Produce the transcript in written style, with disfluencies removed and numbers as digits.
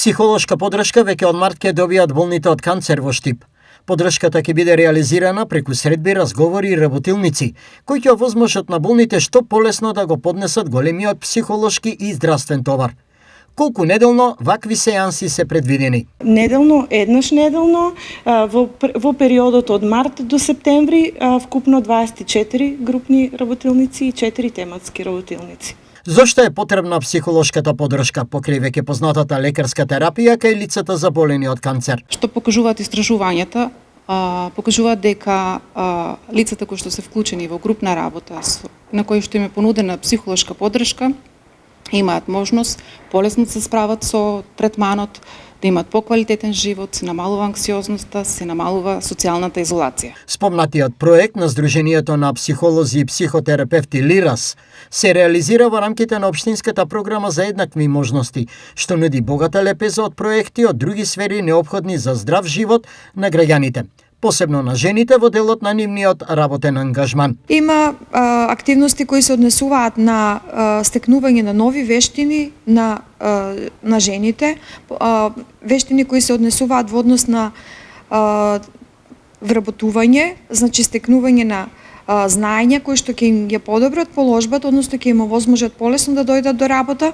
Психолошка подршка веќе од март ќе добијат болните од канцер во Штип. Подршката ќе биде реализирана преку средби, разговори и работилници, кои ќе овозможат на болните што полесно да го поднесат големиот психолошки и здравствен товар. Колку неделно вакви сеанси се предвидени? Неделно, еднаш неделно, во периодот од март до септември, вкупно 24 групни работилници и 4 тематски работилници. Зошто е потребна психолошката подршка покрај веќе познатата лекарска терапија кај лицата заболени од канцер? Што покажуваат истражувањата, покажуваат дека лицата кои што се вклучени во групна работа, на кои што им е понудена психолошка подршка, имаат можност полесно да се справат со третманот, да имат поквалитетен живот, се намалува анксиозноста, се намалува социјалната изолација. Спомнатиот проект на Сдруженијето на психолози и психотерапевти Лирас се реализира во рамките на Општинската програма за еднакви можности, што нуди богата лепеза од проекти од други сфери неопходни за здрав живот на граѓаните, посебно на жените во делот на нивниот работен ангажман. Има активности кои се однесуваат на стекнување на нови вештини на жените, вештини кои се однесуваат во однос на вработување, значи стекнување на знаења кои што ќе им ја подобрат положбата, односно ќе им овозможат полесно да дојдат до работа.